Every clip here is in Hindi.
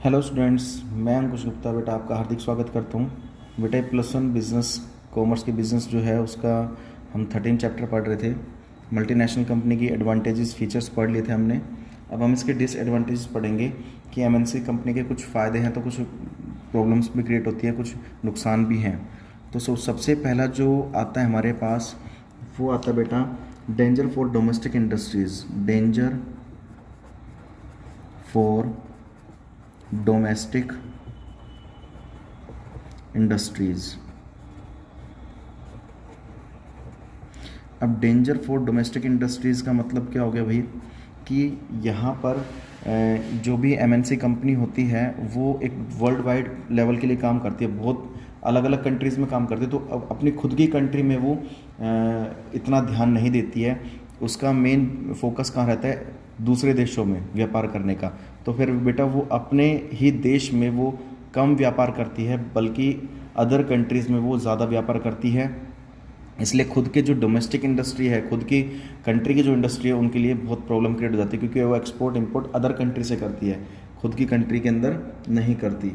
हेलो स्टूडेंट्स, मैं अंकुश गुप्ता बेटा आपका हार्दिक स्वागत करता हूँ। बेटा +1 बिज़नेस कॉमर्स के बिज़नेस जो है उसका हम 13 चैप्टर पढ़ रहे थे। मल्टीनेशनल कंपनी की एडवांटेजेस फीचर्स पढ़ लिए थे हमने। अब हम इसके डिसएडवांटेजेस पढ़ेंगे कि एमएनसी कंपनी के कुछ फ़ायदे हैं तो कुछ प्रॉब्लम्स भी क्रिएट होती है, कुछ नुकसान भी हैं। तो सबसे पहला जो आता है हमारे पास वो आता है बेटा danger for domestic industries. Danger for domestic industries. अब डेंजर फॉर डोमेस्टिक इंडस्ट्रीज़ का मतलब क्या हो गया भाई कि यहाँ पर जो भी एमएनसी कंपनी होती है वो एक वर्ल्ड वाइड लेवल के लिए काम करती है, बहुत अलग अलग कंट्रीज़ में काम करती है। तो अब अपनी खुद की कंट्री में वो इतना ध्यान नहीं देती है। उसका मेन फोकस कहाँ रहता है? दूसरे देशों में व्यापार करने का। तो फिर बेटा वो अपने ही देश में वो कम व्यापार करती है, बल्कि अदर कंट्रीज़ में वो ज़्यादा व्यापार करती है। इसलिए खुद के जो डोमेस्टिक इंडस्ट्री है, खुद की कंट्री की जो इंडस्ट्री है, उनके लिए बहुत प्रॉब्लम क्रिएट हो जाती है, क्योंकि वो एक्सपोर्ट इंपोर्ट अदर कंट्री से करती है, खुद की कंट्री के अंदर नहीं करती।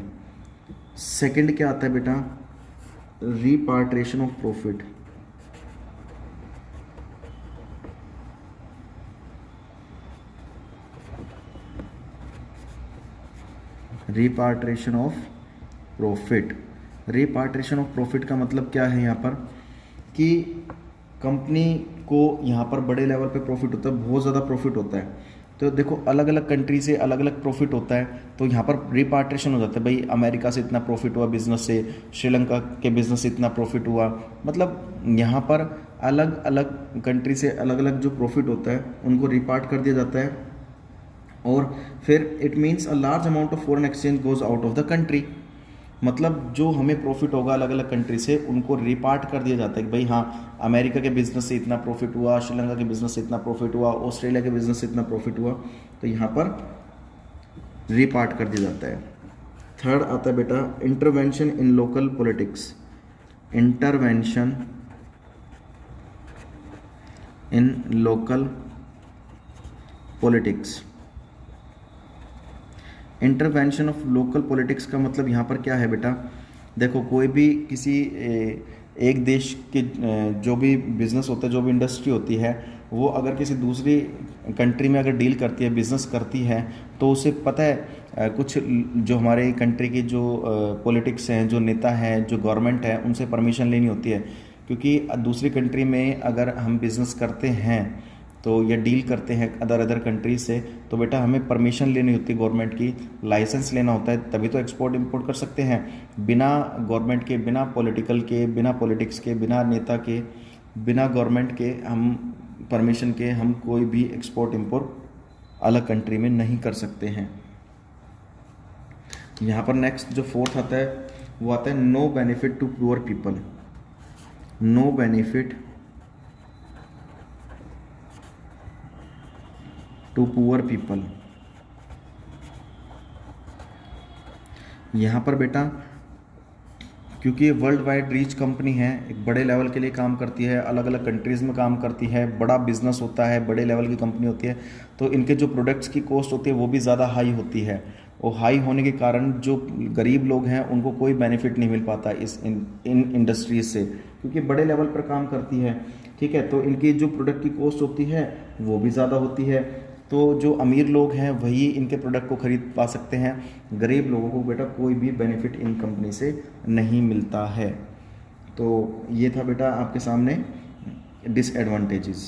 सेकंड क्या आता है बेटा? Repatriation of profit. Repatriation of profit. Repatriation of profit का मतलब क्या है यहाँ पर कि कंपनी को यहाँ पर बड़े लेवल पे प्रॉफिट होता है, बहुत ज़्यादा प्रॉफिट होता है। तो देखो अलग अलग कंट्री से अलग अलग प्रॉफिट होता है, तो यहाँ पर रिपार्टेशन हो जाता है। भाई अमेरिका से इतना प्रॉफिट हुआ बिज़नेस से, श्रीलंका के बिज़नेस से इतना प्रॉफिट हुआ। मतलब यहाँ पर अलग अलग कंट्री से अलग अलग जो प्रॉफिट होता है उनको रिपार्ट कर दिया जाता है। और फिर it means a large amount of foreign exchange goes out of the country. मतलब जो हमें प्रॉफिट होगा अलग अलग कंट्री से उनको रिपार्ट कर दिया जाता है कि भाई हाँ, अमेरिका के बिजनेस से इतना प्रॉफिट हुआ, श्रीलंका के बिजनेस से इतना प्रॉफिट हुआ, ऑस्ट्रेलिया के बिजनेस से इतना प्रॉफिट हुआ। तो यहाँ पर रिपार्ट कर दिया जाता है। थर्ड आता है बेटा intervention in local politics. Intervention in local politics. Intervention of local politics का मतलब यहाँ पर क्या है बेटा? देखो कोई भी किसी एक देश के जो भी बिज़नेस होता है, जो भी इंडस्ट्री होती है, वो अगर किसी दूसरी कंट्री में अगर डील करती है, बिज़नेस करती है, तो उसे पता है कुछ जो हमारे कंट्री की जो पॉलिटिक्स हैं, जो नेता हैं, जो गवर्नमेंट है, उनसे परमिशन लेनी होती है। क्योंकि दूसरी कंट्री में अगर हम बिज़नेस करते हैं तो या डील करते हैं अदर कंट्रीज से, तो बेटा हमें परमिशन लेनी होती है गवर्नमेंट की, लाइसेंस लेना होता है, तभी तो एक्सपोर्ट इंपोर्ट कर सकते हैं। बिना गवर्नमेंट के, बिना पॉलिटिकल के, बिना पॉलिटिक्स के, बिना नेता के, बिना गवर्नमेंट के, हम परमिशन के हम कोई भी एक्सपोर्ट इंपोर्ट अलग कंट्री में नहीं कर सकते हैं। यहाँ पर नेक्स्ट जो फोर्थ आता है वो आता है no benefit to poor people. No benefit to poor people. यहाँ पर बेटा क्योंकि ये वर्ल्ड वाइड रीच कंपनी है, एक बड़े लेवल के लिए काम करती है, अलग अलग कंट्रीज़ में काम करती है, बड़ा बिजनेस होता है, बड़े लेवल की कंपनी होती है, तो इनके जो प्रोडक्ट्स की कॉस्ट होती है वो भी ज़्यादा हाई होती है। और हाई होने के कारण जो गरीब लोग हैं उनको कोई बेनिफिट नहीं मिल पाता इन इंडस्ट्रीज से, क्योंकि बड़े लेवल पर काम करती है। ठीक है, तो इनकी जो प्रोडक्ट की कॉस्ट होती है वो भी ज़्यादा होती है। तो जो अमीर लोग हैं वही इनके प्रोडक्ट को खरीद पा सकते हैं, गरीब लोगों को बेटा कोई भी बेनिफिट इन कंपनी से नहीं मिलता है। तो ये था बेटा आपके सामने डिसएडवांटेजेस।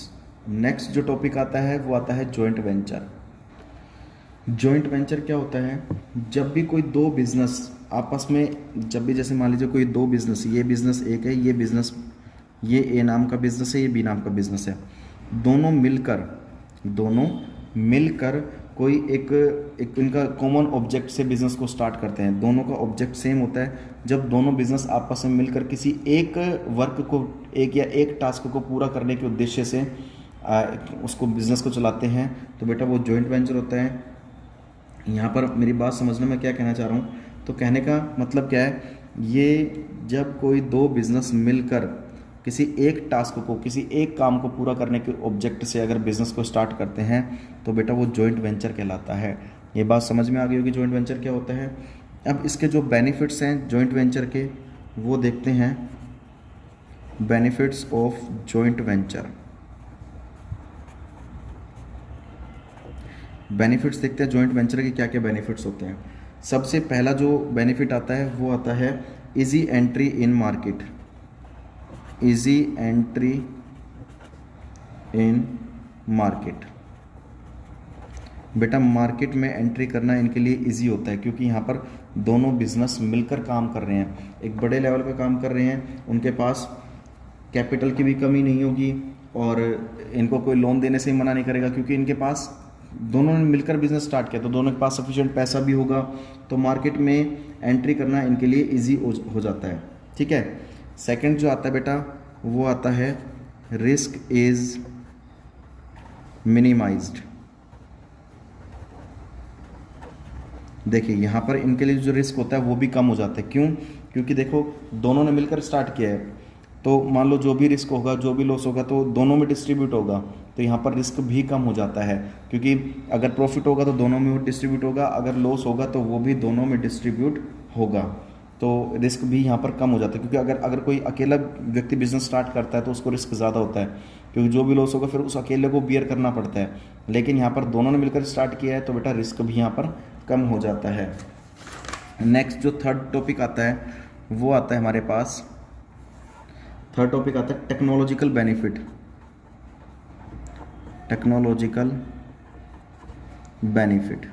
नेक्स्ट जो टॉपिक आता है वो आता है जॉइंट वेंचर। जॉइंट वेंचर क्या होता है? जब भी कोई दो बिजनेस आपस में, जब भी जैसे मान लीजिए कोई दो बिजनेस, ये बिजनेस एक है, ये बिजनेस, ये ए नाम का बिजनेस है, ये बी नाम का बिजनेस है, दोनों मिलकर कोई एक इनका कॉमन ऑब्जेक्ट से बिजनेस को स्टार्ट करते हैं। दोनों का ऑब्जेक्ट सेम होता है। जब दोनों बिजनेस आपस में मिलकर किसी एक वर्क को, एक टास्क को पूरा करने के उद्देश्य से उसको बिजनेस को चलाते हैं, तो बेटा वो जॉइंट वेंचर होता है। यहाँ पर मेरी बात समझना, मैं क्या कहना चाह रहा हूँ। तो कहने का मतलब क्या है, ये जब कोई दो बिजनेस मिलकर किसी एक टास्क को, किसी एक काम को पूरा करने के ऑब्जेक्ट से अगर बिज़नेस को स्टार्ट करते हैं तो बेटा वो जॉइंट वेंचर कहलाता है। ये बात समझ में आ गई होगी जॉइंट वेंचर क्या होता है। अब इसके जो बेनिफिट्स हैं जॉइंट वेंचर के वो देखते हैं। Benefits of joint venture, benefits देखते हैं जॉइंट वेंचर के क्या क्या बेनिफिट्स होते हैं। सबसे पहला जो बेनिफिट आता है वो आता है easy entry in market. Easy entry in market, बेटा मार्केट में एंट्री करना इनके लिए इजी होता है क्योंकि यहाँ पर दोनों बिजनेस मिलकर काम कर रहे हैं, एक बड़े लेवल पे काम कर रहे हैं, उनके पास कैपिटल की भी कमी नहीं होगी और इनको कोई लोन देने से ही मना नहीं करेगा क्योंकि इनके पास दोनों ने मिलकर बिजनेस स्टार्ट किया तो दोनों के पास सफिशिएंट पैसा भी होगा, तो मार्केट में एंट्री करना इनके लिए इजी हो जाता है। ठीक है। सेकंड जो आता है बेटा वो आता है रिस्क इज मिनिमाइज्ड। देखिए यहाँ पर इनके लिए जो रिस्क होता है वो भी कम हो जाता है। क्यों? क्योंकि देखो दोनों ने मिलकर स्टार्ट किया है तो मान लो जो भी रिस्क होगा जो भी लॉस होगा तो दोनों में डिस्ट्रीब्यूट होगा, तो यहाँ पर रिस्क भी कम हो जाता है क्योंकि अगर प्रॉफिट होगा तो दोनों में वो डिस्ट्रीब्यूट होगा, अगर लॉस होगा तो वो भी दोनों में डिस्ट्रीब्यूट होगा, तो रिस्क भी यहाँ पर कम हो जाता है। क्योंकि अगर कोई अकेला व्यक्ति बिजनेस स्टार्ट करता है तो उसको रिस्क ज़्यादा होता है क्योंकि जो भी लॉस होगा फिर उस अकेले को बियर करना पड़ता है, लेकिन यहाँ पर दोनों ने मिलकर स्टार्ट किया है तो बेटा रिस्क भी यहाँ पर कम हो जाता है। नेक्स्ट जो थर्ड टॉपिक आता है वो आता है हमारे पास, थर्ड टॉपिक आता है टेक्नोलॉजिकल बेनिफिट। टेक्नोलॉजिकल बेनिफिट,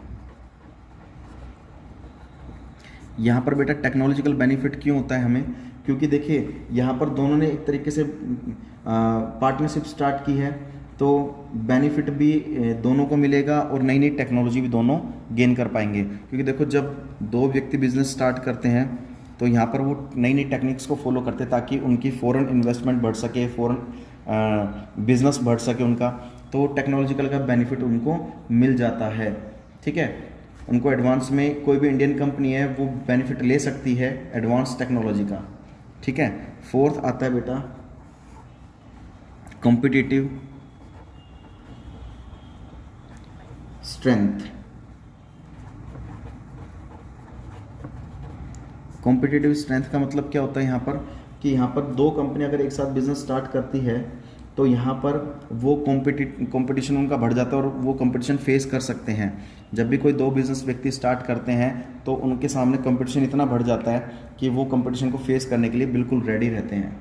यहाँ पर बेटा टेक्नोलॉजिकल बेनिफिट क्यों होता है हमें? क्योंकि देखिए यहाँ पर दोनों ने एक तरीके से पार्टनरशिप स्टार्ट की है तो बेनिफिट भी दोनों को मिलेगा और नई नई टेक्नोलॉजी भी दोनों गेन कर पाएंगे। क्योंकि देखो जब दो व्यक्ति बिजनेस स्टार्ट करते हैं तो यहाँ पर वो नई नई टेक्निक्स को फॉलो करते हैं ताकि उनकी फ़ॉरेन इन्वेस्टमेंट बढ़ सके, फ़ॉरेन बिजनेस बढ़ सके उनका, तो टेक्नोलॉजिकल का बेनिफिट उनको मिल जाता है। ठीक है। उनको एडवांस में कोई भी इंडियन कंपनी है वो बेनिफिट ले सकती है एडवांस टेक्नोलॉजी का। ठीक है। फोर्थ आता है बेटा कॉम्पिटिटिव स्ट्रेंथ। कॉम्पिटिटिव स्ट्रेंथ का मतलब क्या होता है यहाँ पर कि यहाँ पर दो कंपनी अगर एक साथ बिजनेस स्टार्ट करती है तो यहाँ पर वो कंपटीशन उनका बढ़ जाता है और वो कंपटीशन फेस कर सकते हैं। जब भी कोई दो बिजनेस व्यक्ति स्टार्ट करते हैं तो उनके सामने कंपटीशन इतना बढ़ जाता है कि वो कंपटीशन को फेस करने के लिए बिल्कुल रेडी रहते हैं।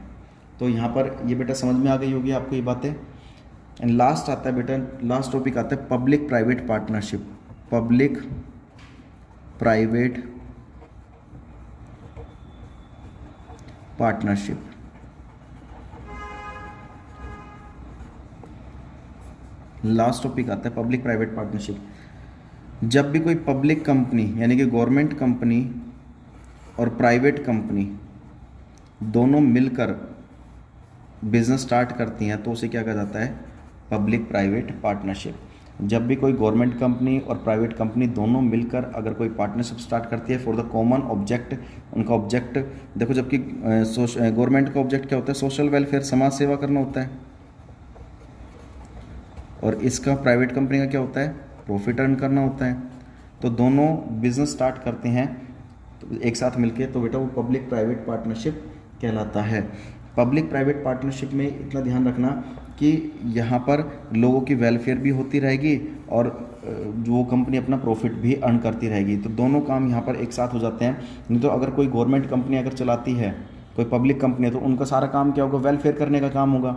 तो यहाँ पर ये बेटा समझ में आ गई होगी आपको ये बातें। एंड लास्ट आता है बेटा, लास्ट टॉपिक आता है public private partnership. Public private partnership, last topic आता है पब्लिक प्राइवेट पार्टनरशिप। जब भी कोई पब्लिक कंपनी यानी कि गवर्नमेंट कंपनी और प्राइवेट कंपनी दोनों मिलकर बिजनेस स्टार्ट करती हैं तो उसे क्या कहा जाता है? Public private partnership. जब भी कोई गवर्नमेंट कंपनी और प्राइवेट कंपनी दोनों मिलकर अगर कोई पार्टनरशिप स्टार्ट करती है फॉर द कॉमन ऑब्जेक्ट, उनका ऑब्जेक्ट देखो, जबकि गवर्नमेंट का ऑब्जेक्ट क्या होता है? सोशल वेलफेयर, समाज सेवा करना होता है, और इसका प्राइवेट कंपनी का क्या होता है? प्रॉफिट अर्न करना होता है। तो दोनों बिजनेस स्टार्ट करते हैं तो एक साथ मिलके, तो बेटा वो पब्लिक प्राइवेट पार्टनरशिप कहलाता है। पब्लिक प्राइवेट पार्टनरशिप में इतना ध्यान रखना कि यहाँ पर लोगों की वेलफेयर भी होती रहेगी और जो कंपनी अपना प्रॉफिट भी अर्न करती रहेगी, तो दोनों काम यहाँ पर एक साथ हो जाते हैं। नहीं तो अगर कोई गवर्नमेंट कंपनी अगर चलाती है, कोई पब्लिक कंपनी है, तो उनका सारा काम क्या होगा? वेलफेयर करने का काम होगा,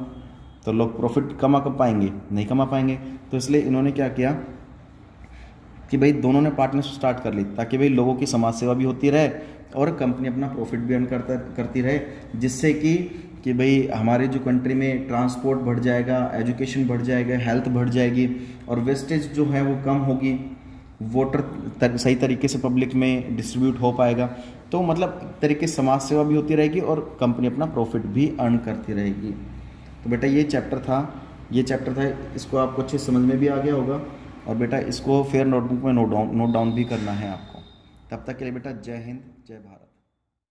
तो लोग प्रॉफिट कमा कर पाएंगे? नहीं कमा पाएंगे। तो इसलिए इन्होंने क्या किया कि भाई दोनों ने पार्टनरशिप स्टार्ट कर ली ताकि भाई लोगों की समाज सेवा भी होती रहे और कंपनी अपना प्रॉफिट भी अर्न करती रहे, जिससे कि भाई हमारे जो कंट्री में ट्रांसपोर्ट बढ़ जाएगा, एजुकेशन बढ़ जाएगा, हेल्थ बढ़ जाएगी और वेस्टेज जो है वो कम होगी, वाटर सही तरीके से पब्लिक में डिस्ट्रीब्यूट हो पाएगा। तो मतलब एक तरीके से समाज सेवा भी होती रहेगी और कंपनी अपना प्रॉफिट भी अर्न करती रहेगी। तो बेटा ये चैप्टर था, इसको आपको अच्छे समझ में भी आ गया होगा और बेटा इसको फिर नोटबुक में नोट डाउन भी करना है आपको। तब तक के लिए बेटा जय हिंद, जय भारत।